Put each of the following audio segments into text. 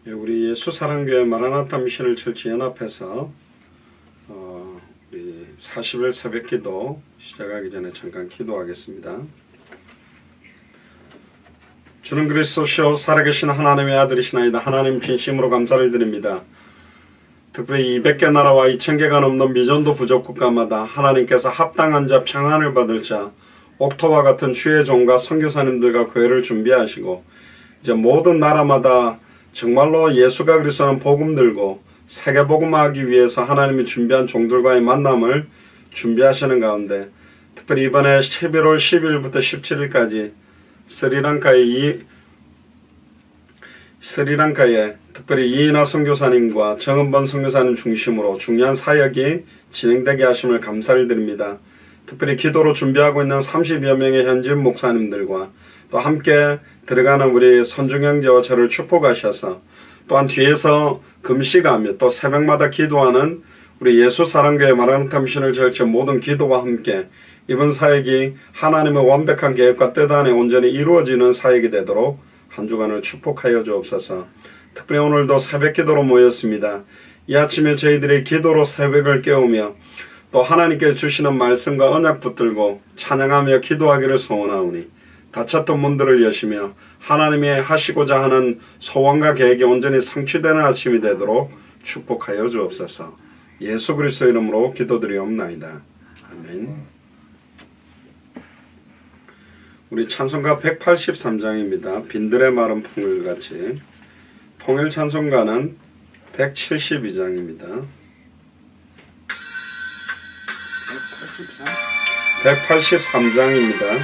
우리 예수사랑교회 마라나타 미션을 철치 연합해서 우리 40일 새벽기도 시작하기 전에 잠깐 기도하겠습니다. 주는 그리스도시요 살아계신 하나님의 아들이시나이다. 하나님 진심으로 감사를 드립니다. 특별히 200개 나라와 2000개가 넘는 미전도 부족 국가마다 하나님께서 합당한 자, 평안을 받을 자, 옥토와 같은 주의 종과 선교사님들과 교회를 준비하시고 이제 모든 나라마다 정말로 예수가 그리스도는 복음 들고 세계복음하기 위해서 하나님이 준비한 종들과의 만남을 준비하시는 가운데 특별히 이번에 11월 10일부터 17일까지 스리랑카에 특별히 이인하 선교사님과 정은번 선교사님 중심으로 중요한 사역이 진행되게 하심을 감사를 드립니다. 특별히 기도로 준비하고 있는 30여 명의 현지인 목사님들과 또 함께 들어가는 우리 선중형제와 저를 축복하셔서 또한 뒤에서 금식하며 또 새벽마다 기도하는 우리 예수사랑교회 마라나타 미션을 절치 모든 기도와 함께 이번 사역이 하나님의 완벽한 계획과 뜻 안에 온전히 이루어지는 사역이 되도록 한 주간을 축복하여 주옵소서. 특별히 오늘도 새벽 기도로 모였습니다. 이 아침에 저희들이 기도로 새벽을 깨우며 또 하나님께 주시는 말씀과 언약 붙들고 찬양하며 기도하기를 소원하오니 닫혔던 문들을 여시며 하나님이 하시고자 하는 소원과 계획이 온전히 성취되는 아침이 되도록 축복하여 주옵소서. 예수 그리스도 이름으로 기도드리옵나이다. 아멘. 우리 찬송가 183장입니다. 빈들의 마른 풍물같이. 통일 찬송가는 172장입니다. 183장입니다.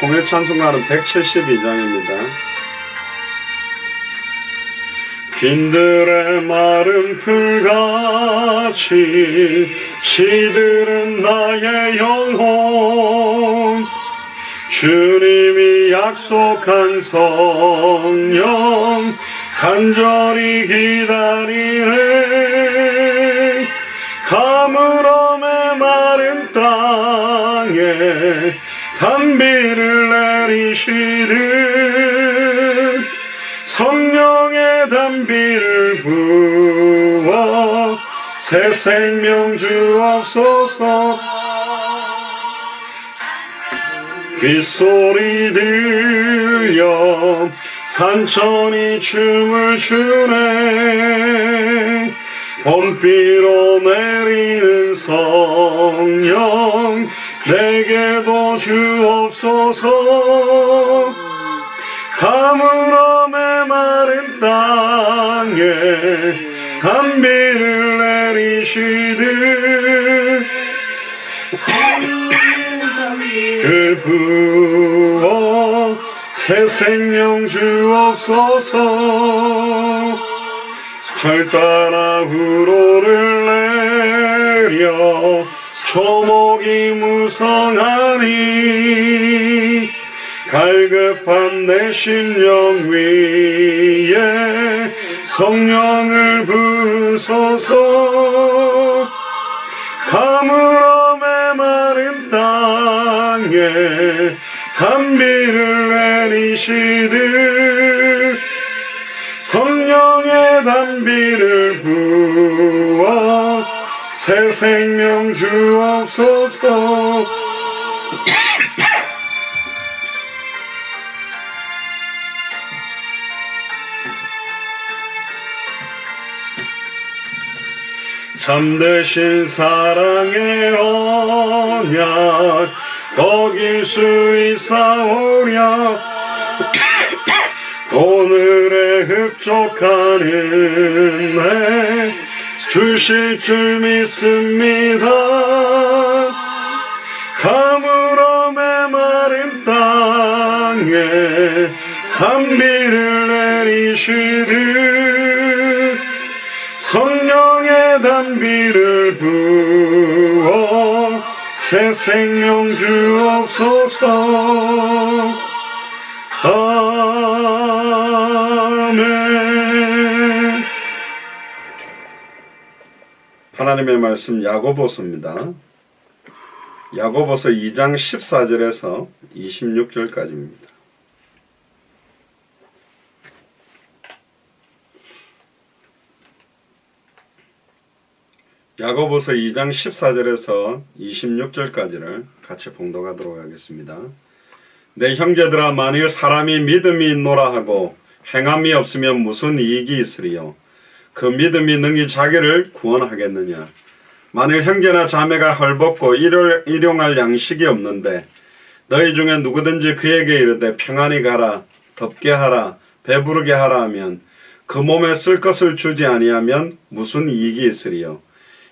통일 찬송가는 172장입니다. 빈들의 마른 풀같이 시들은 나의 영혼 주님이 약속한 성령 간절히 기다리네. 가물음의 마른 땅에 단비를 내리시듯 성령의 단비를 부어 새 생명 주옵소서. 빗소리 들려 산천이 춤을 추네. 봄비로 내리는 성령 내게도 주옵소서. 가물음의 마른 땅에 단비를 내리시듯 그 부어 새 생명 주옵소서. 절 따라 우로를 내려 초목이 무성하니 갈급한 내 심령 위에 성령을 부소서. 가물음의 마른 땅에 단비를 내리시듯 성령의 단비를 부어 새 생명 주옵소서. 참되신 사랑의 언약 어길 수 있사오랴. 오늘의 흡족한 은혜 주실 줄 믿습니다. 가물음의 마른 땅에 단비를 내리시듯 성령의 단비를 부어 새 생명 주옵소서. 아멘. 하나님의 말씀 야고보서입니다. 야고보서 2장 14절에서 26절까지입니다. 야고보서 2장 14절에서 26절까지를 같이 봉독하도록 하겠습니다. 내 형제들아, 만일 사람이 믿음이 있노라 하고 행함이 없으면 무슨 이익이 있으리요? 그 믿음이 능히 자기를 구원하겠느냐? 만일 형제나 자매가 헐벗고 일용할 양식이 없는데 너희 중에 누구든지 그에게 이르되 평안히 가라, 덥게 하라, 배부르게 하라 하면 그 몸에 쓸 것을 주지 아니하면 무슨 이익이 있으리요?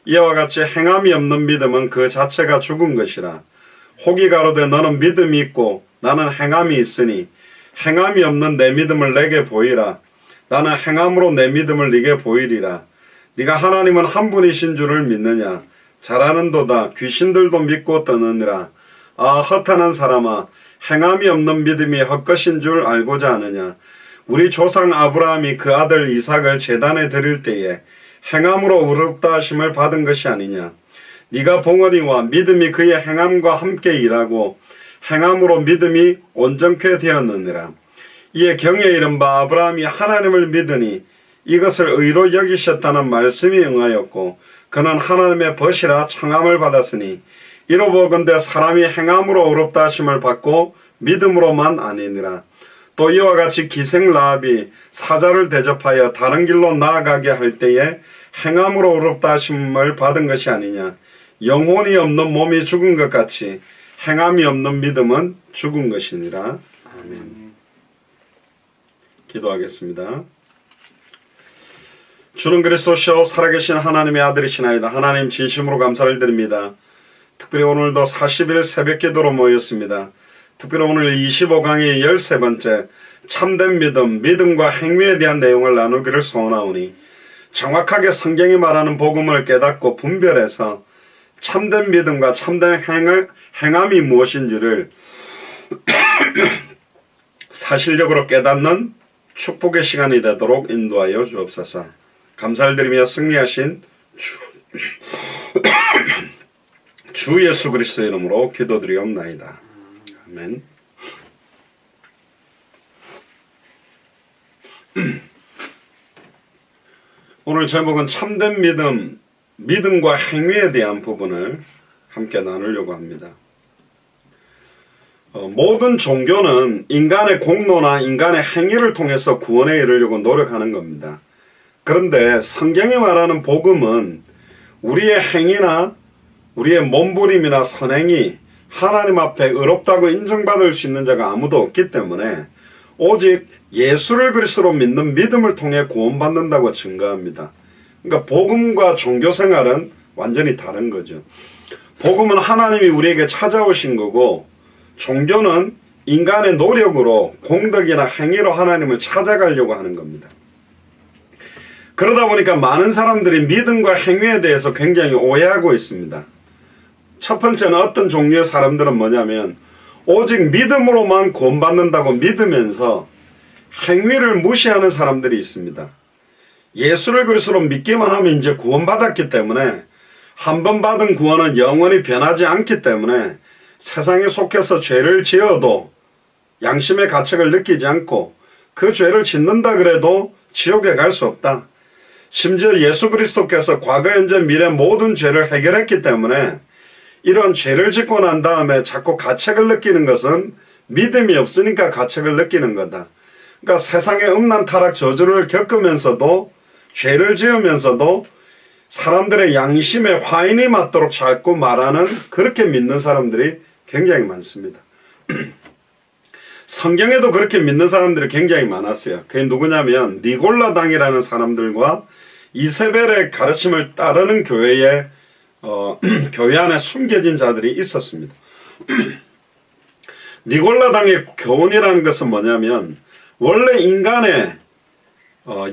이와 같이 행함이 없는 믿음은 그 자체가 죽은 것이라. 혹이 가로되 너는 믿음이 있고 나는 행함이 있으니 행함이 없는 내 믿음을 내게 보이라. 나는 행함으로 내 믿음을 네게 보이리라. 네가 하나님은 한 분이신 줄을 믿느냐? 잘하는도다. 귀신들도 믿고 떠느니라. 아, 허탄한 사람아, 행함이 없는 믿음이 헛것인 줄 알고자 하느냐? 우리 조상 아브라함이 그 아들 이삭을 제단에 드릴 때에 행함으로 의롭다 하심을 받은 것이 아니냐? 네가 봉헌이와 믿음이 그의 행함과 함께 일하고 행함으로 믿음이 온전케 되었느니라. 이에 경에 이른 바 아브라함이 하나님을 믿으니 이것을 의로 여기셨다는 말씀이 응하였고 그는 하나님의 벗이라 청함을 받았으니 이로 보건대 사람이 행함으로 의롭다 하심을 받고 믿음으로만 아니니라. 또 이와 같이 기생 라합이 사자를 대접하여 다른 길로 나아가게 할 때에 행함으로 의롭다 하심을 받은 것이 아니냐. 영혼이 없는 몸이 죽은 것 같이 행함이 없는 믿음은 죽은 것이니라. 아멘. 기도하겠습니다. 주는 그리스도시요 살아계신 하나님의 아들이시나이다. 하나님 진심으로 감사를 드립니다. 특별히 오늘도 40일 새벽기도로 모였습니다. 특별히 오늘 25강의 13번째 참된 믿음, 믿음과 행위에 대한 내용을 나누기를 소원하오니 정확하게 성경이 말하는 복음을 깨닫고 분별해서 참된 믿음과 참된 행함이 무엇인지를 사실적으로 깨닫는 축복의 시간이 되도록 인도하여 주옵소서. 감사를 드리며 승리하신 주 예수 그리스도의 이름으로 기도드리옵나이다. 아멘. 오늘 제목은 참된 믿음, 믿음과 행위에 대한 부분을 함께 나누려고 합니다. 모든 종교는 인간의 공로나 인간의 행위를 통해서 구원에 이르려고 노력하는 겁니다. 그런데 성경이 말하는 복음은 우리의 행위나 우리의 몸부림이나 선행이 하나님 앞에 의롭다고 인정받을 수 있는 자가 아무도 없기 때문에 오직 예수를 그리스도로 믿는 믿음을 통해 구원받는다고 증거합니다. 그러니까 복음과 종교생활은 완전히 다른 거죠. 복음은 하나님이 우리에게 찾아오신 거고 종교는 인간의 노력으로 공덕이나 행위로 하나님을 찾아가려고 하는 겁니다. 그러다 보니까 많은 사람들이 믿음과 행위에 대해서 굉장히 오해하고 있습니다. 첫 번째는 어떤 종류의 사람들은 뭐냐면 오직 믿음으로만 구원받는다고 믿으면서 행위를 무시하는 사람들이 있습니다. 예수를 그리스도로 믿기만 하면 이제 구원받았기 때문에 한 번 받은 구원은 영원히 변하지 않기 때문에 세상에 속해서 죄를 지어도 양심의 가책을 느끼지 않고 그 죄를 짓는다 그래도 지옥에 갈 수 없다. 심지어 예수 그리스도께서 과거, 현재, 미래 모든 죄를 해결했기 때문에 이런 죄를 짓고 난 다음에 자꾸 가책을 느끼는 것은 믿음이 없으니까 가책을 느끼는 거다. 그러니까 세상의 음란 타락 저주를 겪으면서도 죄를 지으면서도 사람들의 양심에 화인이 맞도록 자꾸 말하는 그렇게 믿는 사람들이 굉장히 많습니다. 성경에도 그렇게 믿는 사람들이 굉장히 많았어요. 그게 누구냐면 니골라당이라는 사람들과 이세벨의 가르침을 따르는 교회 안에 숨겨진 자들이 있었습니다. 니골라당의 교훈이라는 것은 뭐냐면 원래 인간의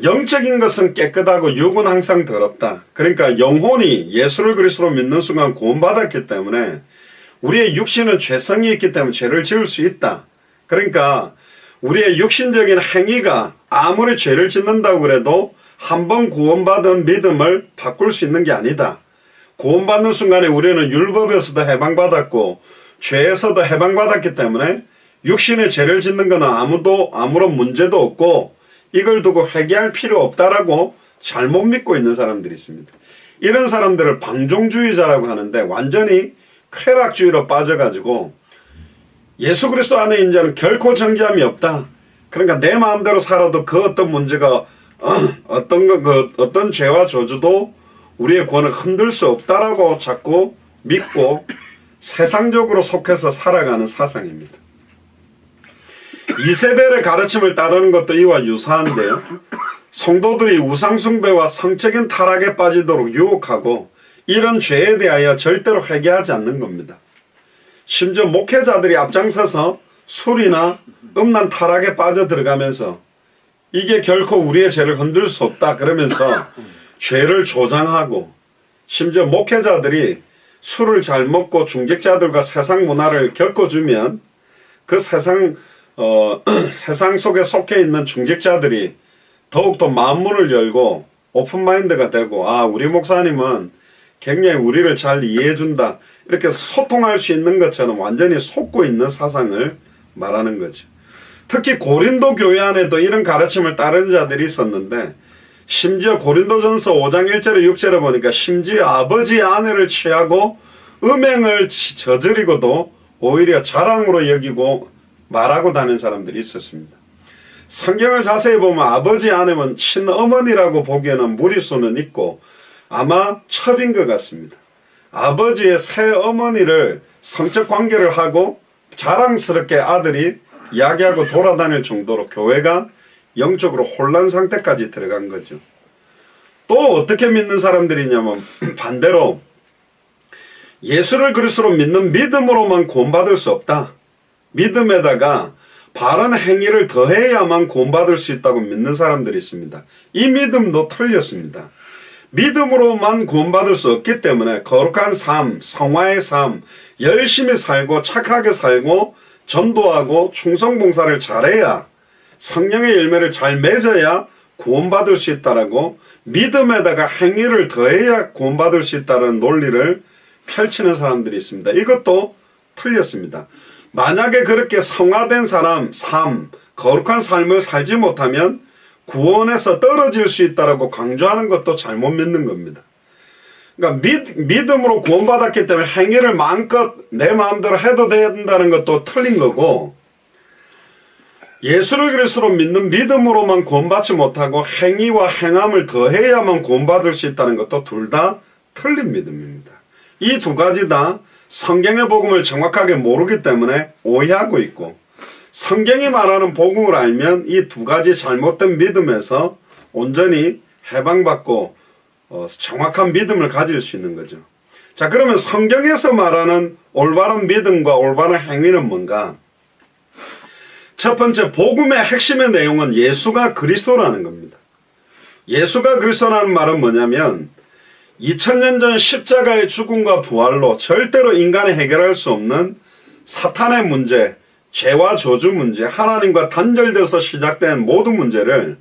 영적인 것은 깨끗하고 육은 항상 더럽다. 그러니까 영혼이 예수를 그리스도로 믿는 순간 구원받았기 때문에 우리의 육신은 죄성이 있기 때문에 죄를 지을 수 있다. 그러니까 우리의 육신적인 행위가 아무리 죄를 짓는다고 그래도 한 번 구원받은 믿음을 바꿀 수 있는 게 아니다. 구원받는 순간에 우리는 율법에서도 해방받았고 죄에서도 해방받았기 때문에 육신의 죄를 짓는 것은 아무런 문제도 없고 이걸 두고 회개할 필요 없다라고 잘못 믿고 있는 사람들이 있습니다. 이런 사람들을 방종주의자라고 하는데 완전히 쾌락주의로 빠져가지고 예수 그리스도 안에 있는 결코 정죄함이 없다. 그러니까 내 마음대로 살아도 그 어떤 문제가 어떤 죄와 저주도 우리의 구원을 흔들 수 없다라고 자꾸 믿고 세상적으로 속해서 살아가는 사상입니다. 이세벨의 가르침을 따르는 것도 이와 유사한데요. 성도들이 우상숭배와 성적인 타락에 빠지도록 유혹하고 이런 죄에 대하여 절대로 회개하지 않는 겁니다. 심지어 목회자들이 앞장서서 술이나 음란 타락에 빠져들어가면서 이게 결코 우리의 죄를 흔들 수 없다 그러면서 죄를 조장하고, 심지어 목회자들이 술을 잘 먹고 중직자들과 세상 문화를 겪어주면 그 세상 속에 속해 있는 중직자들이 더욱더 마음문을 열고 오픈마인드가 되고, 우리 목사님은 굉장히 우리를 잘 이해해준다, 이렇게 소통할 수 있는 것처럼 완전히 속고 있는 사상을 말하는 거죠. 특히 고린도 교회 안에도 이런 가르침을 따르는 자들이 있었는데, 심지어 고린도전서 5장 1절에 6절에 보니까 심지어 아버지의 아내를 취하고 음행을 저지르고도 오히려 자랑으로 여기고 말하고 다니는 사람들이 있었습니다. 성경을 자세히 보면 아버지의 아내는 친어머니라고 보기에는 무리수는 있고 아마 첩인 것 같습니다. 아버지의 새어머니를 성적 관계를 하고 자랑스럽게 아들이 이야기하고 돌아다닐 정도로 교회가 영적으로 혼란 상태까지 들어간 거죠. 또 어떻게 믿는 사람들이냐면 반대로 예수를 그리스도로 믿는 믿음으로만 구원받을 수 없다. 믿음에다가 바른 행위를 더해야만 구원받을 수 있다고 믿는 사람들이 있습니다. 이 믿음도 틀렸습니다. 믿음으로만 구원받을 수 없기 때문에 거룩한 삶, 성화의 삶, 열심히 살고 착하게 살고 전도하고 충성봉사를 잘해야, 성령의 열매를 잘 맺어야 구원받을 수 있다라고, 믿음에다가 행위를 더해야 구원받을 수 있다는 논리를 펼치는 사람들이 있습니다. 이것도 틀렸습니다. 만약에 그렇게 성화된 사람, 거룩한 삶을 살지 못하면 구원에서 떨어질 수 있다라고 강조하는 것도 잘못 믿는 겁니다. 그러니까 믿음으로 구원받았기 때문에 행위를 마음껏 내 마음대로 해도 된다는 것도 틀린 거고, 예수를 그리스도로 믿는 믿음으로만 구원받지 못하고 행위와 행함을 더해야만 구원받을 수 있다는 것도 둘 다 틀린 믿음입니다. 이 두 가지 다 성경의 복음을 정확하게 모르기 때문에 오해하고 있고, 성경이 말하는 복음을 알면 이 두 가지 잘못된 믿음에서 온전히 해방받고 정확한 믿음을 가질 수 있는 거죠. 자, 그러면 성경에서 말하는 올바른 믿음과 올바른 행위는 뭔가? 첫 번째, 복음의 핵심의 내용은 예수가 그리스도라는 겁니다. 예수가 그리스도라는 말은 뭐냐면 2000년 전 십자가의 죽음과 부활로 절대로 인간이 해결할 수 없는 사탄의 문제, 죄와 저주 문제, 하나님과 단절돼서 시작된 모든 문제를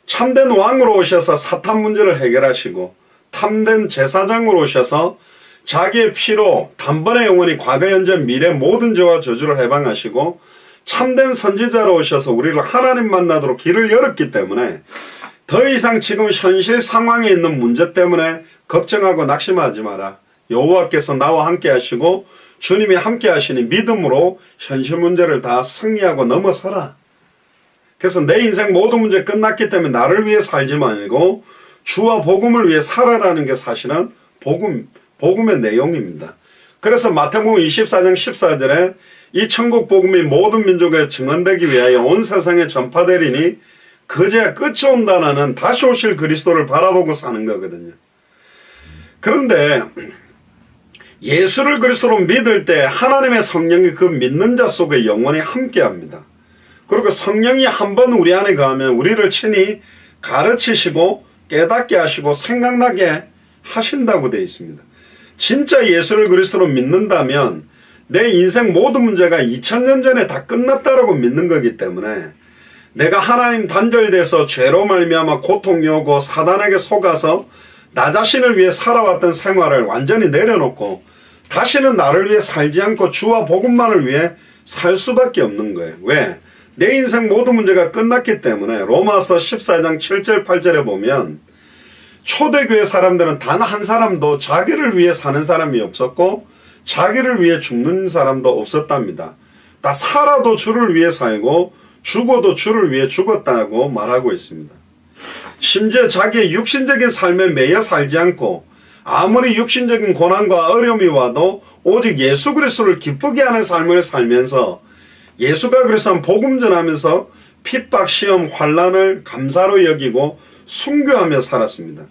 참된 왕으로 오셔서 사탄 문제를 해결하시고, 참된 제사장으로 오셔서 자기의 피로 단번에 영원히 과거, 현재, 미래 모든 죄와 저주를 해방하시고, 참된 선지자로 오셔서 우리를 하나님 만나도록 길을 열었기 때문에 더 이상 지금 현실 상황에 있는 문제 때문에 걱정하고 낙심하지 마라. 여호와께서 나와 함께 하시고 주님이 함께 하시니 믿음으로 현실 문제를 다 승리하고 넘어서라. 그래서 내 인생 모든 문제 끝났기 때문에 나를 위해 살지 말고 주와 복음을 위해 살아라는 게 사실은 복음의 내용입니다. 그래서 마태복음 24장 14절에 이 천국 복음이 모든 민족에 증언되기 위하여 온 세상에 전파되리니 그제야 끝이 온다는 다시 오실 그리스도를 바라보고 사는 거거든요. 그런데 예수를 그리스도로 믿을 때 하나님의 성령이 그 믿는 자 속에 영원히 함께합니다. 그리고 성령이 한번 우리 안에 가면 우리를 친히 가르치시고 깨닫게 하시고 생각나게 하신다고 되어 있습니다. 진짜 예수를 그리스도로 믿는다면 내 인생 모든 문제가 2000년 전에 다 끝났다라고 믿는 거기 때문에 내가 하나님 단절돼서 죄로 말미암아 고통이 오고 사단에게 속아서 나 자신을 위해 살아왔던 생활을 완전히 내려놓고 다시는 나를 위해 살지 않고 주와 복음만을 위해 살 수밖에 없는 거예요. 왜? 내 인생 모든 문제가 끝났기 때문에. 로마서 14장 7절 8절에 보면 초대교회 사람들은 단 한 사람도 자기를 위해 사는 사람이 없었고 자기를 위해 죽는 사람도 없었답니다. 다 살아도 주를 위해 살고 죽어도 주를 위해 죽었다고 말하고 있습니다. 심지어 자기의 육신적인 삶에 매여 살지 않고 아무리 육신적인 고난과 어려움이 와도 오직 예수 그리스도를 기쁘게 하는 삶을 살면서 예수가 그리스도는 복음 전하면서 핍박, 시험, 환난을 감사로 여기고 순교하며 살았습니다.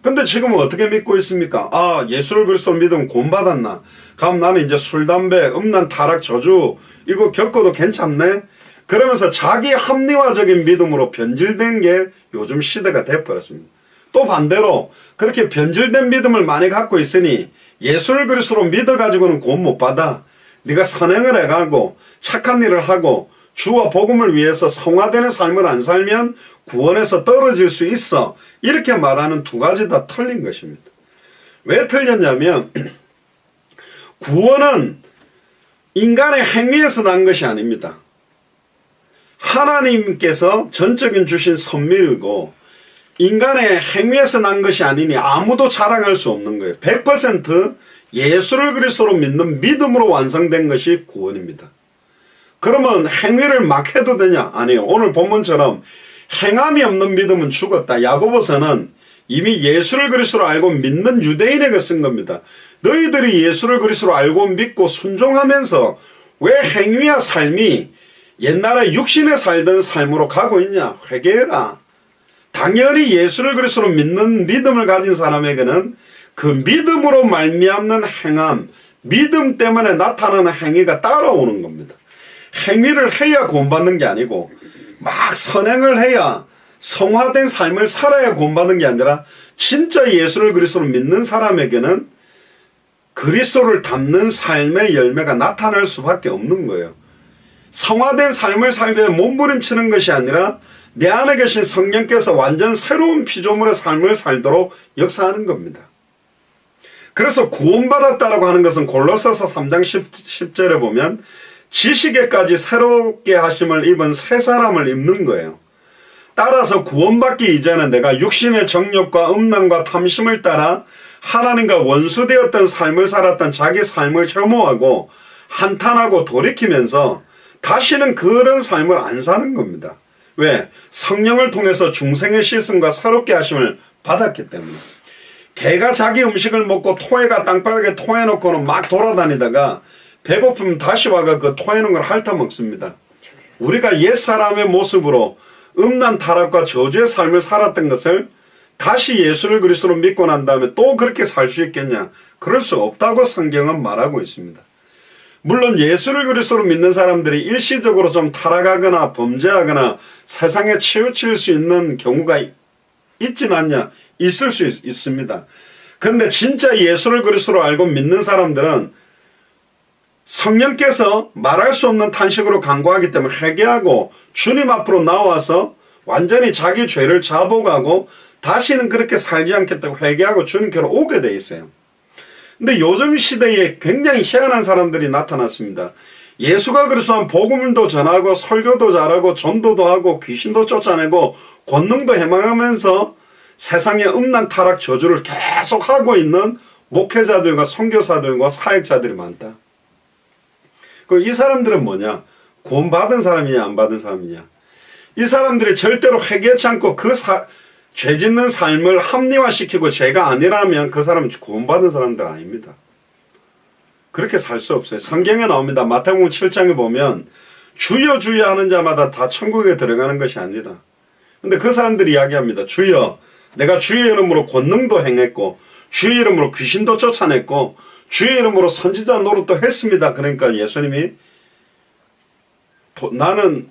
근데 지금은 어떻게 믿고 있습니까? 아, 예수를 그리스도를 믿으면 구원받았나? 그럼 나는 이제 술, 담배, 음란, 타락, 저주 이거 겪어도 괜찮네? 그러면서 자기 합리화적인 믿음으로 변질된 게 요즘 시대가 돼버렸습니다. 또 반대로 그렇게 변질된 믿음을 많이 갖고 있으니 예수를 그리스도로 믿어가지고는 구원 못 받아. 네가 선행을 해가고 착한 일을 하고 주와 복음을 위해서 성화되는 삶을 안 살면 구원에서 떨어질 수 있어. 이렇게 말하는 두 가지 다 틀린 것입니다. 왜 틀렸냐면 구원은 인간의 행위에서 난 것이 아닙니다. 하나님께서 전적인 주신 선물이고 인간의 행위에서 난 것이 아니니 아무도 자랑할 수 없는 거예요. 100% 예수를 그리스도로 믿는 믿음으로 완성된 것이 구원입니다. 그러면 행위를 막 해도 되냐? 아니에요. 오늘 본문처럼 행함이 없는 믿음은 죽었다. 야고보서는 이미 예수를 그리스도로 알고 믿는 유대인에게 쓴 겁니다. 너희들이 예수를 그리스도로 알고 믿고 순종하면서 왜 행위와 삶이 옛날에 육신에 살던 삶으로 가고 있냐? 회개해라. 당연히 예수를 그리스도로 믿는 믿음을 가진 사람에게는 그 믿음으로 말미암는 행함, 믿음 때문에 나타나는 행위가 따라오는 겁니다. 행위를 해야 구원받는 게 아니고 막 선행을 해야 성화된 삶을 살아야 구원받는 게 아니라 진짜 예수를 그리스도로 믿는 사람에게는 그리스도를 닮는 삶의 열매가 나타날 수밖에 없는 거예요. 성화된 삶을 살기 위해 몸부림치는 것이 아니라 내 안에 계신 성령께서 완전 새로운 피조물의 삶을 살도록 역사하는 겁니다. 그래서 구원받았다라고 하는 것은 골로새서 3장 10절에 보면 지식에까지 새롭게 하심을 입은 새 사람을 입는 거예요. 따라서 구원받기 이전에 내가 육신의 정욕과 음란과 탐심을 따라 하나님과 원수되었던 삶을 살았던 자기 삶을 혐오하고 한탄하고 돌이키면서 다시는 그런 삶을 안 사는 겁니다. 왜? 성령을 통해서 중생의 씻음과 새롭게 하심을 받았기 때문에. 개가 자기 음식을 먹고 토해가 땅바닥에 토해놓고는 막 돌아다니다가 배고프면 다시 와가 그 토해놓은 걸 핥아먹습니다. 우리가 옛사람의 모습으로 음란 타락과 저주의 삶을 살았던 것을 다시 예수를 그리스도로 믿고 난 다음에 또 그렇게 살 수 있겠냐? 그럴 수 없다고 성경은 말하고 있습니다. 물론 예수를 그리스도로 믿는 사람들이 일시적으로 좀 타락하거나 범죄하거나 세상에 치우칠 수 있는 경우가 있진 않냐? 있을 수 있습니다. 그런데 진짜 예수를 그리스도로 알고 믿는 사람들은 성령께서 말할 수 없는 탄식으로 간구하기 때문에 회개하고 주님 앞으로 나와서 완전히 자기 죄를 자복하고 다시는 그렇게 살지 않겠다고 회개하고 주님께로 오게 돼 있어요. 근데 요즘 시대에 굉장히 희한한 사람들이 나타났습니다. 예수가 그리스도한 복음도 전하고 설교도 잘하고 전도도 하고 귀신도 쫓아내고 권능도 해망하면서 세상의 음란 타락 저주를 계속 하고 있는 목회자들과 선교사들과 사역자들이 많다. 이 사람들은 뭐냐? 구원받은 사람이냐 안 받은 사람이냐? 이 사람들이 절대로 회개치 않고 죄 짓는 삶을 합리화시키고 죄가 아니라면 그 사람은 구원받은 사람들 아닙니다. 그렇게 살 수 없어요. 성경에 나옵니다. 마태복음 7장에 보면 주여 주여 하는 자마다 다 천국에 들어가는 것이 아니라. 근데 그 사람들이 이야기합니다. 주여, 내가 주의 이름으로 권능도 행했고 주의 이름으로 귀신도 쫓아냈고 주의 이름으로 선지자 노릇도 했습니다. 그러니까 예수님이 나는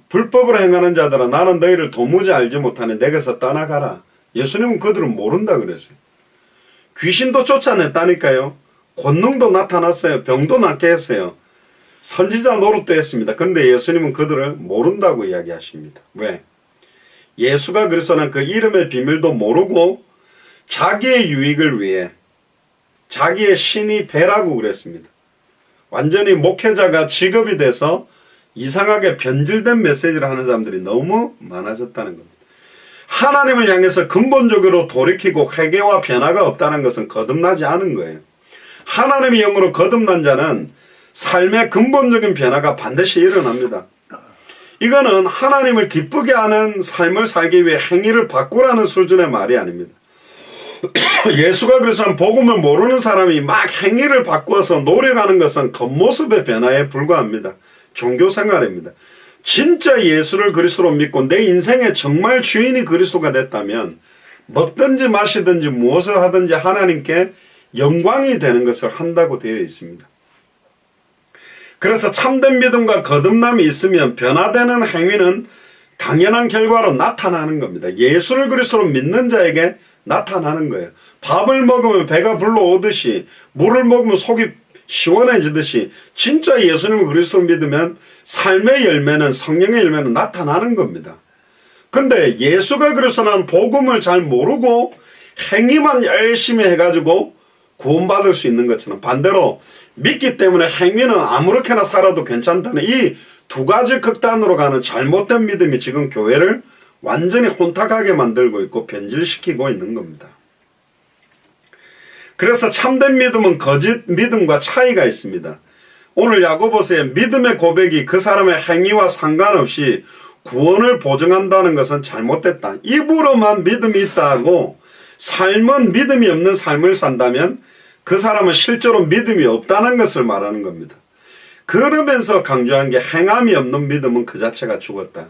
불법으로 행하는 자들아 나는 너희를 도무지 알지 못하니 내게서 떠나가라. 예수님은 그들은 모른다 그랬어요. 귀신도 쫓아냈다니까요. 권능도 나타났어요. 병도 낫게 했어요. 선지자 노릇도 했습니다. 그런데 예수님은 그들을 모른다고 이야기하십니다. 왜? 예수가 그리스도는 그 이름의 비밀도 모르고 자기의 유익을 위해 자기의 신이 배라고 그랬습니다. 완전히 목회자가 직업이 돼서 이상하게 변질된 메시지를 하는 사람들이 너무 많아졌다는 겁니다. 하나님을 향해서 근본적으로 돌이키고 회개와 변화가 없다는 것은 거듭나지 않은 거예요. 하나님의 영으로 거듭난 자는 삶의 근본적인 변화가 반드시 일어납니다. 이거는 하나님을 기쁘게 하는 삶을 살기 위해 행위를 바꾸라는 수준의 말이 아닙니다. 예수가 그래서 복음을 모르는 사람이 막 행위를 바꾸어서 노력하는 것은 겉모습의 변화에 불과합니다. 종교생활입니다. 진짜 예수를 그리스도로 믿고 내 인생의 정말 주인이 그리스도가 됐다면 먹든지 마시든지 무엇을 하든지 하나님께 영광이 되는 것을 한다고 되어 있습니다. 그래서 참된 믿음과 거듭남이 있으면 변화되는 행위는 당연한 결과로 나타나는 겁니다. 예수를 그리스도로 믿는 자에게 나타나는 거예요. 밥을 먹으면 배가 불러오듯이 물을 먹으면 속이 시원해지듯이 진짜 예수님을 그리스도로 믿으면 삶의 열매는 성령의 열매는 나타나는 겁니다. 근데 예수가 그리스도라는 복음을 잘 모르고 행위만 열심히 해가지고 구원받을 수 있는 것처럼 반대로 믿기 때문에 행위는 아무렇게나 살아도 괜찮다는 이 두 가지 극단으로 가는 잘못된 믿음이 지금 교회를 완전히 혼탁하게 만들고 있고 변질시키고 있는 겁니다. 그래서 참된 믿음은 거짓 믿음과 차이가 있습니다. 오늘 야고보서의 믿음의 고백이 그 사람의 행위와 상관없이 구원을 보증한다는 것은 잘못됐다. 입으로만 믿음이 있다고 삶은 믿음이 없는 삶을 산다면 그 사람은 실제로 믿음이 없다는 것을 말하는 겁니다. 그러면서 강조한 게 행함이 없는 믿음은 그 자체가 죽었다.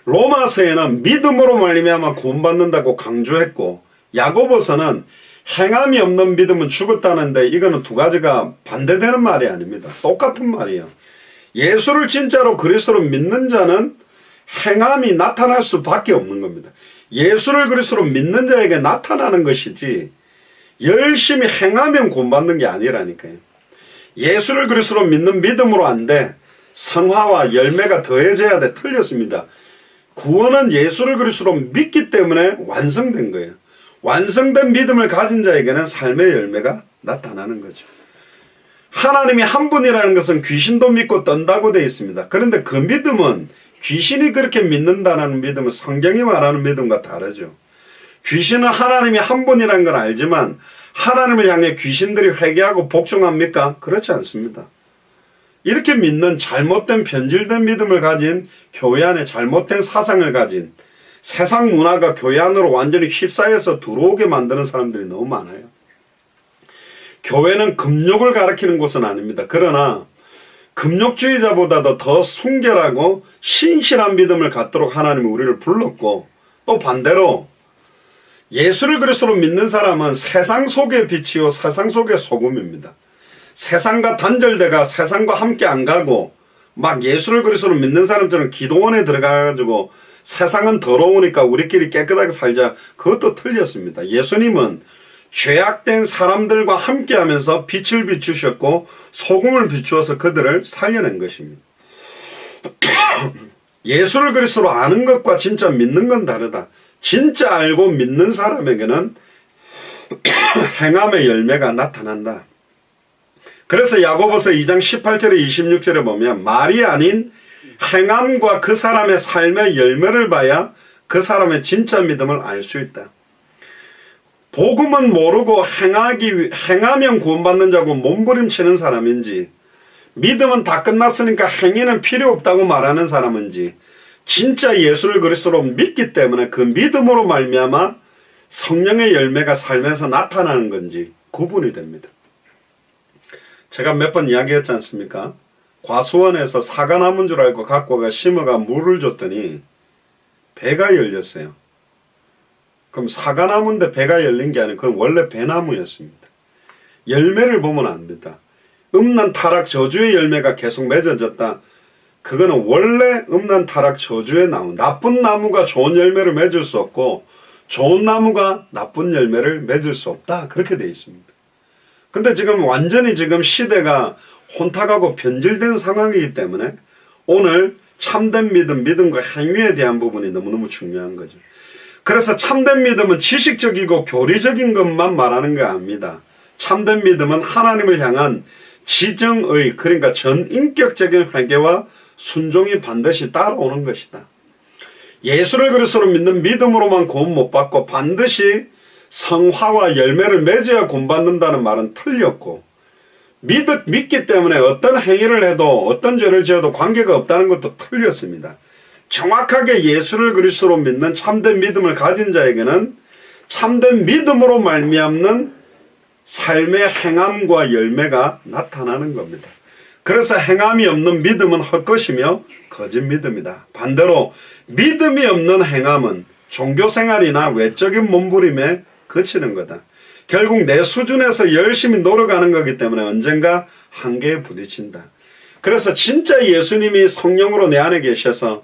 로마서에는 믿음으로 말미암아 구원받는다고 강조했고 야고보서는 행함이 없는 믿음은 죽었다는데 이거는 두 가지가 반대되는 말이 아닙니다. 똑같은 말이에요. 예수를 진짜로 그리스도로 믿는 자는 행함이 나타날 수밖에 없는 겁니다. 예수를 그리스도로 믿는 자에게 나타나는 것이지 열심히 행하면 구원받는 게 아니라니까요. 예수를 그리스도로 믿는 믿음으로 안 돼. 성화와 열매가 더해져야 돼. 틀렸습니다. 구원은 예수를 그리스도로 믿기 때문에 완성된 거예요. 완성된 믿음을 가진 자에게는 삶의 열매가 나타나는 거죠. 하나님이 한 분이라는 것은 귀신도 믿고 떤다고 되어 있습니다. 그런데 그 믿음은 귀신이 그렇게 믿는다는 믿음은 성경이 말하는 믿음과 다르죠. 귀신은 하나님이 한 분이라는 걸 알지만 하나님을 향해 귀신들이 회개하고 복종합니까? 그렇지 않습니다. 이렇게 믿는 잘못된 변질된 믿음을 가진 교회 안에 잘못된 사상을 가진 세상 문화가 교회 안으로 완전히 휩싸여서 들어오게 만드는 사람들이 너무 많아요. 교회는 금욕을 가르치는 곳은 아닙니다. 그러나 금욕주의자보다도 더 순결하고 신실한 믿음을 갖도록 하나님이 우리를 불렀고 또 반대로 예수를 그리스도로 믿는 사람은 세상 속의 빛이요 세상 속의 소금입니다. 세상과 단절돼가 세상과 함께 안 가고 막 예수를 그리스도로 믿는 사람처럼 기도원에 들어가가지고 세상은 더러우니까 우리끼리 깨끗하게 살자. 그것도 틀렸습니다. 예수님은 죄악된 사람들과 함께하면서 빛을 비추셨고 소금을 비추어서 그들을 살려낸 것입니다. 예수를 그리스도로 아는 것과 진짜 믿는 건 다르다. 진짜 알고 믿는 사람에게는 행함의 열매가 나타난다. 그래서 야고보서 2장 18절에 26절에 보면 말이 아닌 행함과 그 사람의 삶의 열매를 봐야 그 사람의 진짜 믿음을 알 수 있다. 복음은 모르고 행하면 구원받는 자고 몸부림치는 사람인지 믿음은 다 끝났으니까 행위는 필요 없다고 말하는 사람인지 진짜 예수를 그리스도로 믿기 때문에 그 믿음으로 말미암아 성령의 열매가 삶에서 나타나는 건지 구분이 됩니다. 제가 몇 번 이야기했지 않습니까? 과수원에서 사과 나무인 줄 알고 갖고 가 심어가 물을 줬더니 배가 열렸어요. 그럼 사과 나무인데 배가 열린 게 아니고 그건 원래 배나무였습니다. 열매를 보면 압니다. 음란 타락 저주의 열매가 계속 맺어졌다. 그거는 원래 음란 타락 저주에 나온 나쁜 나무가 좋은 열매를 맺을 수 없고 좋은 나무가 나쁜 열매를 맺을 수 없다. 그렇게 되어 있습니다. 근데 지금 완전히 지금 시대가 혼탁하고 변질된 상황이기 때문에 오늘 참된 믿음과 행위에 대한 부분이 너무너무 중요한 거죠. 그래서 참된 믿음은 지식적이고 교리적인 것만 말하는 게 아닙니다. 참된 믿음은 하나님을 향한 지정의 그러니까 전인격적인 회개와 순종이 반드시 따라오는 것이다. 예수를 그리스도로 믿는 믿음으로만 구원 못 받고 반드시 성화와 열매를 맺어야 구원받는다는 말은 틀렸고, 믿기 때문에 어떤 행위를 해도 어떤 죄를 지어도 관계가 없다는 것도 틀렸습니다. 정확하게 예수를 그리스도로 믿는 참된 믿음을 가진 자에게는 참된 믿음으로 말미암는 삶의 행함과 열매가 나타나는 겁니다. 그래서 행함이 없는 믿음은 헛것이며 거짓 믿음이다. 반대로 믿음이 없는 행함은 종교생활이나 외적인 몸부림에 그치는 거다. 결국 내 수준에서 열심히 노력하는 거기 때문에 언젠가 한계에 부딪힌다. 그래서 진짜 예수님이 성령으로 내 안에 계셔서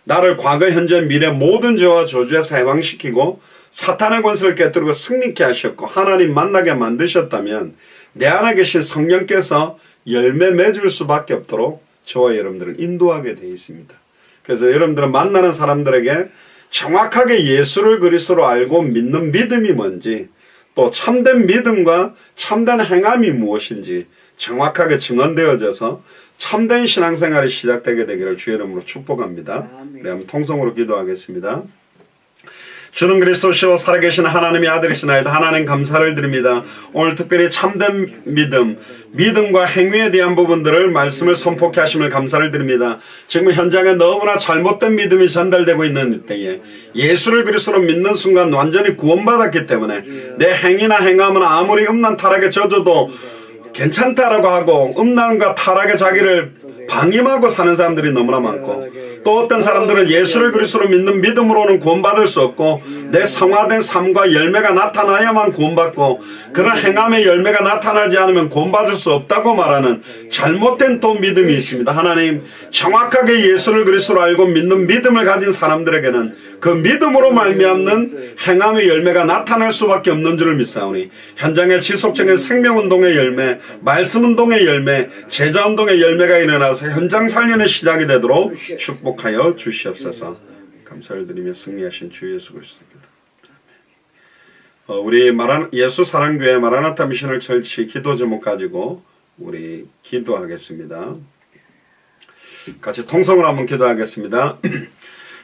나를 과거, 현재, 미래 모든 죄와 저주에서 해방시키고 사탄의 권세를 깨뜨리고 승리케 하셨고 하나님 만나게 만드셨다면 내 안에 계신 성령께서 열매 맺을 수밖에 없도록 저와 여러분들을 인도하게 되어 있습니다. 그래서 여러분들은 만나는 사람들에게 정확하게 예수를 그리스도로 알고 믿는 믿음이 뭔지, 또 참된 믿음과 참된 행함이 무엇인지 정확하게 증언되어져서 참된 신앙생활이 시작되게 되기를 주의 이름으로 축복합니다. 우리 한번 통성으로 기도하겠습니다. 주는 그리스도시요 살아계신 하나님의 아들이시나이다. 하나님 감사를 드립니다. 오늘 특별히 참된 믿음과 행위에 대한 부분들을 말씀을 선포케 하심을 감사를 드립니다. 지금 현장에 너무나 잘못된 믿음이 전달되고 있는 때에 예수를 그리스도로 믿는 순간 완전히 구원받았기 때문에 내 행위나 행함은 아무리 음란 타락에 젖어도 괜찮다라고 하고 음란과 타락의 자기를 방임하고 사는 사람들이 너무나 많고, 또 어떤 사람들은 예수를 그리스도로 믿는 믿음으로는 구원받을 수 없고 내 성화된 삶과 열매가 나타나야만 구원받고 그런 행함의 열매가 나타나지 않으면 구원받을 수 없다고 말하는 잘못된 또 믿음이 있습니다. 하나님, 정확하게 예수를 그리스도로 알고 믿는 믿음을 가진 사람들에게는 그 믿음으로 말미암는 행함의 열매가 나타날 수밖에 없는 줄을 믿사오니 현장의 지속적인 생명운동의 열매, 말씀운동의 열매, 제자운동의 열매가 일어나서 현장 살리는 시작이 되도록 축복하여 주시옵소서. 감사를 드리며 승리하신 주 예수 그리스도입니다. 우리 예수 사랑교회 마라나타 미셔널 철치 기도 제목 가지고 우리 기도하겠습니다. 같이 통성으로 한번 기도하겠습니다.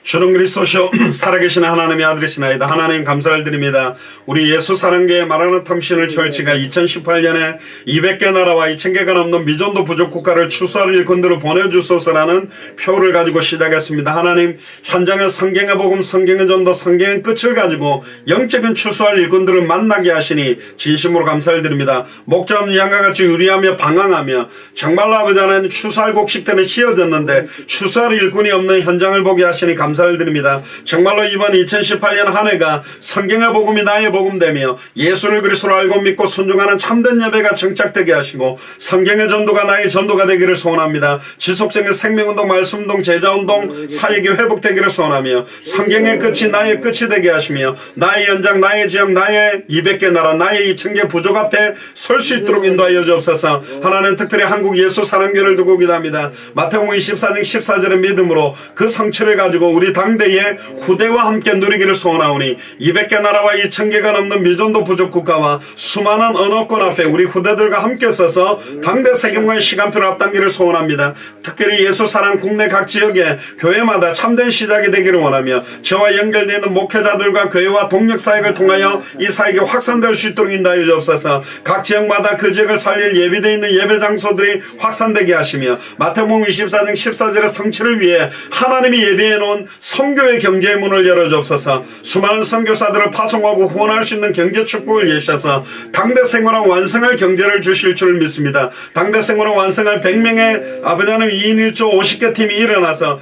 주는 그리스도시요 살아계신 하나님의 아들이시나이다. 하나님 감사를 드립니다. 우리 예수 사랑교회 마라나타 미셔널 철치가 2018년에 200개 나라와 2000개가 넘는 미전도 부족 국가를 추수할 일꾼들을 보내주소서라는 표를 가지고 시작했습니다. 하나님, 현장의 성경의 복음, 성경의 전도, 성경의 끝을 가지고 영적인 추수할 일꾼들을 만나게 하시니 진심으로 감사를 드립니다. 목자 없는 양과 같이 유리하며 방황하며 정말로 아버지 하나님 추수할 곡식들은 휘어졌는데 추수할 일꾼이 없는 현장을 보게 하시니 감사를 드립니다. 정말로 이번 2018년 한 해가 성경의 복음이 나의 복음되며 예수를 그리스도로 알고 믿고 순종하는 참된 예배가 정착되게 하시고 성경의 전도가 나의 전도가 되기를 소원합니다. 지속적인 생명운동, 말씀운동, 제자운동, 사역이 회복되기를 소원하며 성경의 끝이 나의 끝이 되게 하시며 나의 연장, 나의 지역, 나의 200개 나라, 나의 2000개 부족 앞에 설 수 있도록 인도하여 주옵소서. 하나님, 특별히 한국 예수 사랑교회를 두고 기도합니다. 마태복음 24장 14절의 믿음으로 그 성취를 가지고 우리 당대의 후대와 함께 누리기를 소원하오니 200개 나라와 2000개가 넘는 미전도 부족 국가와 수많은 언어권 앞에 우리 후대들과 함께 서서 당대 세계관의 시간표를 앞당기를 소원합니다. 특별히 예수 사랑 국내 각 지역에 교회마다 참된 시작이 되기를 원하며 저와 연결되어 있는 목회자들과 교회와 동력 사역을 통하여 이 사역이 확산될 수 있도록 인도하여 주옵소서. 각 지역마다 그 지역을 살릴 예비되어 있는 예배 장소들이 확산되게 하시며 마태복음 24장 14절의 성취를 위해 하나님이 예비해 놓은 선교의 경제의 문을 열어주옵소서. 수많은 선교사들을 파송하고 후원할 수 있는 경제 축복을 예시하셔서 당대 생활을 완성할 경제를 주실 줄 믿습니다. 당대 생활을 완성할 100명의 아버지 하나님 2인 1조 50개 팀이 일어나서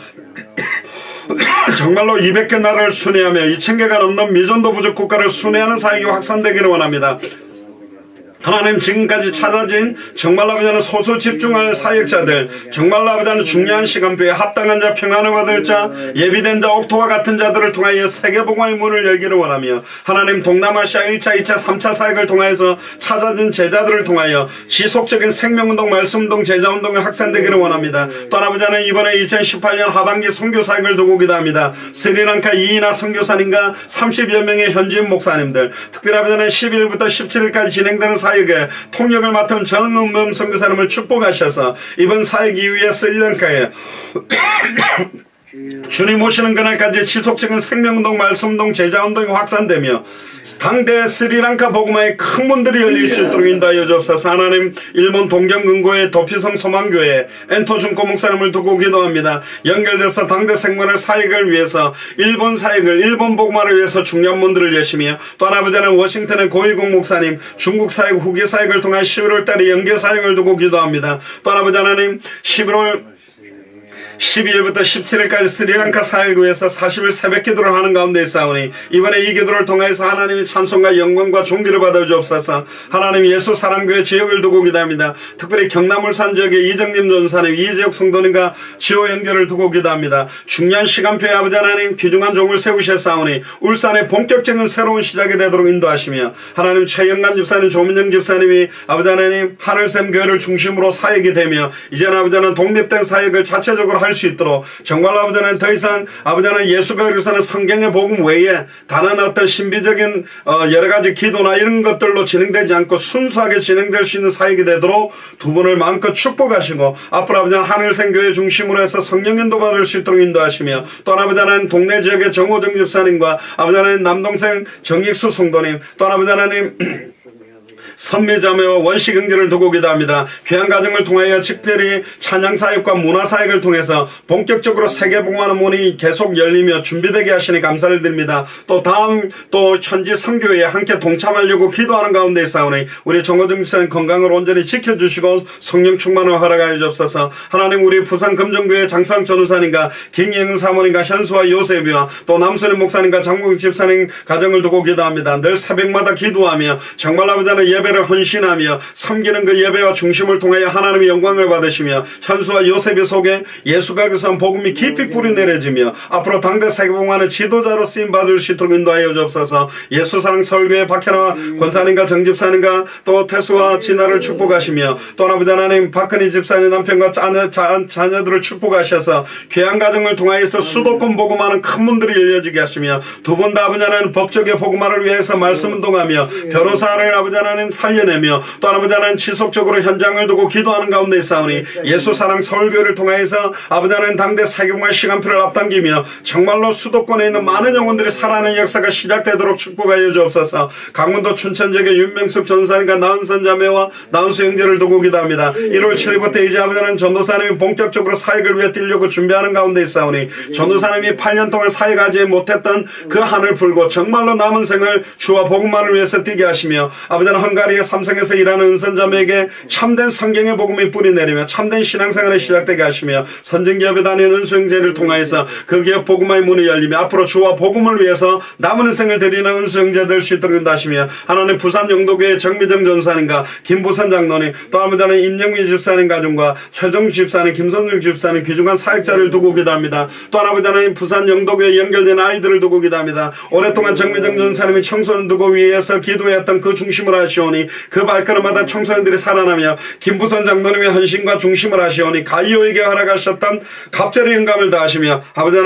정말로 200개 나라를 순회하며 2000개가 넘는 미전도 부족 국가를 순회하는 사역이 확산되기를 원합니다. 하나님, 지금까지 찾아진 정말로 아버지 하나님 소수 집중할 사역자들, 정말로 아버지 하나님 중요한 시간표에 합당한 자, 평안을 받을 자, 예비된 자, 옥토와 같은 자들을 통하여 세계복음의 문을 열기를 원하며 하나님, 동남아시아 1차, 2차, 3차 사역을 통해서 찾아진 제자들을 통하여 지속적인 생명운동, 말씀운동, 제자운동이 확산되기를 원합니다. 또 아버지 하나님, 이번에 2018년 하반기 선교 사역을 두고 기도합니다. 스리랑카 이인하 선교사님과 30여 명의 현지인 목사님들, 특별히 아버지 하나님 12일부터 17일까지 진행되는 사역에 통역을 맡은 정은범 선교사님을 축복하셔서 이번 사역 이후에 스리랑카에 주님 오시는 그날까지 지속적인 생명운동, 말씀운동, 제자운동이 확산되며 당대 스리랑카 복음화의 큰 문들이 열릴 수 있도록 인도하여 주옵소서. 하나님, 일본 동경 근고의 도피성 소망교회 엔토 준코 목사님을 두고 기도합니다. 연결돼서 당대 생물의 사역을 위해서, 일본 사역을, 일본 복음화를 위해서 중요한 문들을 여시며, 또 아버지는 워싱턴의 고위국 목사님 중국 사역 후기 사역을 통한 11월 달에 연계 사역을 두고 기도합니다. 또 아버지 하나님, 11월 12일부터 17일까지 스리랑카 사역을 위해서 40일 새벽 기도를 하는 가운데 있사오니 이번에 이 기도를 통해서 하나님의 찬송과 영광과 존귀를 받아 주옵소서. 하나님, 예수 사랑교회 지역을 두고 기도합니다. 특별히 경남 울산 지역의 이정님 전사님, 이 지역 성도님과 지호 연결을 두고 기도합니다. 중요한 시간표에 아버지 하나님 귀중한 종을 세우셨사오니 울산의 본격적인 새로운 시작이 되도록 인도하시며, 하나님 최영관 집사님, 조민정 집사님이 아버지 하나님 하늘샘 교회를 중심으로 사역이 되며 이제는 아버지 하나님 독립된 사역을 자체적으로 할 수 있도록, 정말 아버지는 더 이상 아버지는 예수가 그리스도는 성경의 복음 외에 다른 어떤 신비적인 여러가지 기도나 이런 것들로 진행되지 않고 순수하게 진행될 수 있는 사역이 되도록 두 분을 마음껏 축복하시고, 앞으로 아버지는 하늘생교회 중심으로 해서 성령 인도 받을 수 있도록 인도하시며, 또 아버지는 동네 지역의 정호정 집사님과 아버지는 남동생 정익수 성도님, 또 아버지 하나님 선미자매와 원시경제를 두고 기도합니다. 귀한 가정을 통하여 특별히 찬양사역과 문화사역을 통해서 본격적으로 세계복음화의 문이 계속 열리며 준비되게 하시니 감사를 드립니다. 또 다음 또 현지 선교회에 함께 동참하려고 기도하는 가운데 있사오니 우리 정호정 목사님 건강을 온전히 지켜주시고 성령 충만을 허락하여 주옵소서. 하나님, 우리 부산 금정교회 장상 전우사님과 김예은 사모님과 현수와 요셉이와 또 남순의 목사님과 장국익 집사님 가정을 두고 기도합니다. 늘 새벽마다 기도하며 정말 아버지는 예배를 헌신하며 섬기는 그 예배와 중심을 통하여 하나님의 영광을 받으시며, 현수와 요셉의 속에 예수가 그리스도 복음이 깊이 뿌리 내려지며 앞으로 당대 세계복음화의 지도자로 쓰임받을 수 있도록 인도하여 주옵소서. 예수사랑 설교의 박현아 권사님과 정집사님과 또 태수와 진아를 축복하시며, 또 아버지 하나님 박근희 집사님 남편과 자녀들을 축복하셔서 귀한 가정을 통하여서 수도권 복음화는 큰 문들이 열려지게 하시며, 두 분 다 아버지 하나님 법적의 복음화를 위해서 말씀운동하며 변호사를 아버지 하나님 살려내며, 또 아버지 하나님 지속적으로 현장을 두고 기도하는 가운데 있사오니 예수사랑 서울교회를 통해서 아버지 하나님 당대 세계복음화 시간표를 앞당기며 정말로 수도권에 있는 많은 영혼들이 살아나는 역사가 시작되도록 축복하여 주옵소서. 강원도 춘천지역의 윤명숙 전사님과 나은선 자매와 나은수 형제를 두고 기도합니다. 1월 7일부터 이제 아버지 하나님 전도사님이 본격적으로 사역을 위해 뛰려고 준비하는 가운데 있사오니 전도사님이 8년 동안 사역하지 못했던 그 한을 풀고 정말로 남은 생을 주와 복음만을 위해서 뛰게 하시며, 아버지 하나님 헝가리의 삼성에서 일하는 은선자매에게 참된 성경의 복음이 뿌리내리며 참된 신앙생활이 시작되게 하시며, 선진기업에 다니는 은수형제를 통하여서 그 기업 복음화의 문이 열리며 앞으로 주와 복음을 위해서 남은 인생을 드리는 은수형제 될 수 있도록 인도하시며, 하나님 부산 영도교회 정미정 전사님과 김부선 장로님, 또 아버지 하나님 임영미 집사님 가정과 최정 집사님, 김선중 집사님 귀중한 사역자를 두고 기도합니다. 또 아버지 하나님 부산 영도교회 연결된 아이들을 두고 기도합니다. 오랫동안 정미정 전사님이 청소년 두고 위해서 기도했던 그 중심을 하시오니 그 발걸음마다 청소년들이 살아나며, 김부선 장로님의 헌신과 중심을 하시오니 가이오에게 허락하셨던 갑절의 영감을 다하시며, 아버지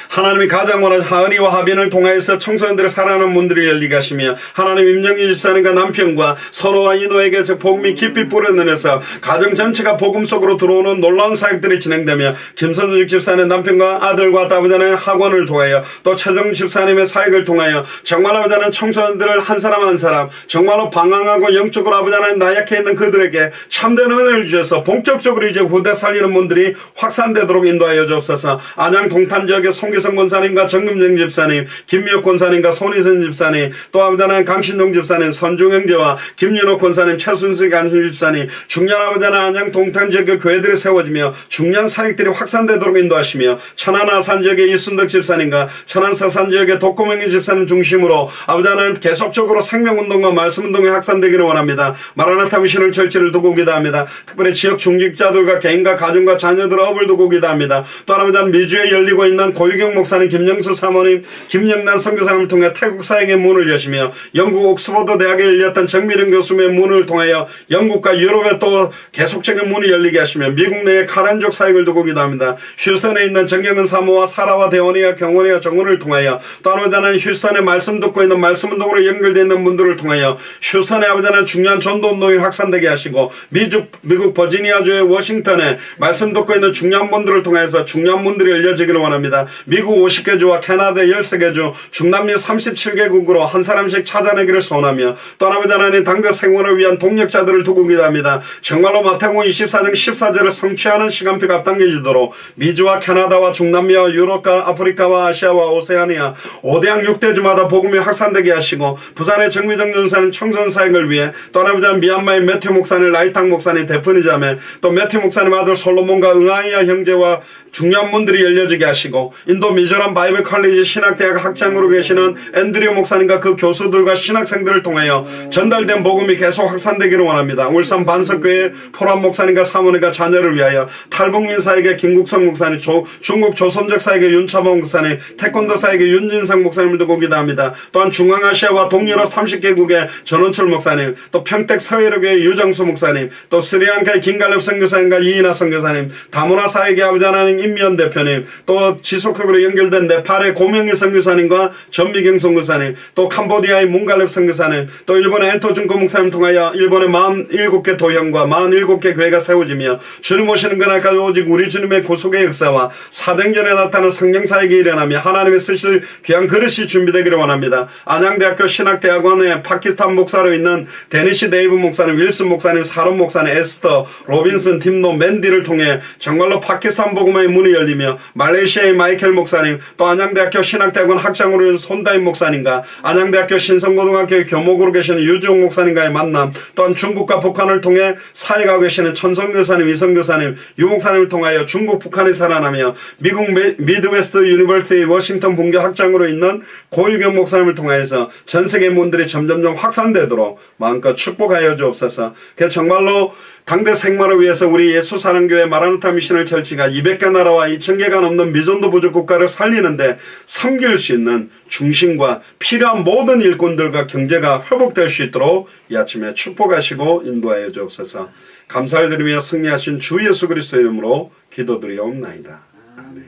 하나님이 가장 원하는 하은이와 하빈을 통하여서 청소년들의 살아나는 문들이 열리게 하시며, 하나님 임영희 집사님과 남편과 선호와 인호에게 저 복음이 깊이 뿌려내려서 가정 전체가 복음 속으로 들어오는 놀라운 사역들이 진행되며, 김선주 집사님 남편과 아들과 아버지는 학원을 통하여 또 최정 집사님의 사역을 통하여 정말 아버지는 청소년들을 한 사람 한 사람 정말로 방황하고 영적으로 아버지는 나약해 있는 그들에게 참된 은혜를 주셔서 본격적으로 이제 후대 살리는 문들이 확산되도록 인도하여 주옵소서. 안양 동탄 지역의 송기성 권사님과 정금정 집사님, 김미옥 권사님과 손희선 집사님, 또 아버지 하나님 강신동 집사님, 선중형제와 김윤옥 권사님, 최순수 간수 집사님, 중년 아버지 하나님 안양 동탄 지역의 교회들이 세워지며 중년 사역들이 확산되도록 인도하시며, 천안 아산 지역의 이순덕 집사님과 천안 서산 지역의 독고명희 집사님 중심으로 아버지 하나님 계속적으로 생명운동과 말씀운동이 확산되기를 원합니다. 마라나타 미션을 절치를 두고 기도합니다. 특별히 지역 중직자들과 개인과 가정과 자녀들의 업을 두고 기도합니다. 또 아버지 하나님 미주에 열리고 있는 고유경 김은영 목사님, 김영수 사모님, 김영란 선교사님을 통해 태국 사역의 문을 여시며 영국 옥스퍼드 대학에 열렸던 정미령 교수의 문을 통하여 영국과 유럽에 또 계속적인 문이 열리게 하시며 미국 내에 카란족 사역을 두고 기도합니다. 휴스턴에 있는 정경은 사모와 사라와 대원이와 경원이와 정원을 통하여 또 아버지 하나님 휴스턴에 말씀 듣고 있는 말씀 운동으로 연결되어 있는 분들을 통하여 휴스턴에 아버지 하나님 중요한 전도 운동이 확산되게 하시고 미국 버지니아주의 워싱턴에 말씀 듣고 있는 중요한 분들을 통해서 중요한 문들이 열려지기를 원합니다. 미국 50개 주와 캐나다 13개 주, 중남미 37개국으로 한 사람씩 찾아내기를 소원하며 또 아버지 하나님 당대 생활을 위한 동력자들을 두고 기도합니다. 정말로 마태복음 24장 14절을 성취하는 시간표가 앞당겨지도록 미주와 캐나다와 중남미와 유럽과 아프리카와 아시아와 오세아니아 5대양 6대주마다 복음이 확산되게 하시고 부산의 정미정 전사님 청소년 사역을 위해 또 아버지 하나님 미얀마의 매튜 목사님, 라이탕 목사님, 데프니 자매 또 매튜 목사님 아들 솔로몬과 응아이아 형제와 중요한 문들이 열려지게 하시고 인도 미조람 바이블 컬리지 신학대학 학장으로 계시는 앤드류 목사님과 그 교수들과 신학생들을 통하여 전달된 복음이 계속 확산되기를 원합니다. 울산 반석교회 포란 목사님과 사모님과 자녀를 위하여 탈북민 사역의 김국성 목사님, 중국 조선족 사역의 윤차범 목사님, 태권도 사역의 윤진상 목사님을 두고 기도합니다. 또한 중앙아시아와 동유럽 30개국의 전원철 목사님, 또 평택 서해력의 유정수 목사님, 또 스리랑카의 김갈렙 선교사님과 이인하 선교사님, 다문화 사역의 아버지 하나님 임미연 대표님, 또 지속적으로 연결된 네팔의 고명희 선교사님과 전미경 선교사님, 또 캄보디아의 문갈렙 선교사님, 또 일본의 엔토준코 목사님 통하여 일본의 47개 도형과 47개 교회가 세워지며 주님 오시는 그날까지 오직 우리 주님의 구속의 역사와 사도행전에 나타나는 성령사역이 일어나며 하나님의 쓰실 귀한 그릇이 준비되기를 원합니다. 안양대학교 신학대학원의 파키스탄 목사로 있는 데니시 데이브 목사님, 윌슨 목사님, 사론 목사님, 에스터, 로빈슨, 팀노, 맨디를 통해 정말로 파키스탄 복음의 문이 열리며 말레이시아의 마이켈 목사님, 또 안양대학교 신학대학원 학장으로 있는 손다인 목사님과 안양대학교 신성고등학교의 교목으로 계시는 유지용 목사님과의 만남, 또한 중국과 북한을 통해 사역하고 계시는 천성교사님, 이성교사님, 유목사님을 통하여 중국, 북한이 살아나며 미국 미드웨스트 유니버시티 워싱턴 분교 학장으로 있는 고유경 목사님을 통하여서 전세계 문들이 점점점 확산되도록 마음껏 축복하여 주옵소서. 정말로 당대 생활을 위해서 우리 예수사랑교회 마라나타 미션을 철치가 200개 나라와 2000개가 넘는 미전도 부족 국가를 살리는데 섬길 수 있는 중심과 필요한 모든 일꾼들과 경제가 회복될 수 있도록 이 아침에 축복하시고 인도하여 주옵소서. 감사를 드리며 승리하신 주 예수 그리스도의 이름으로 기도드리옵나이다. 아멘.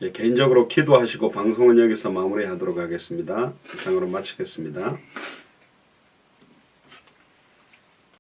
예, 개인적으로 기도하시고 방송은 여기서 마무리하도록 하겠습니다. 이상으로 마치겠습니다.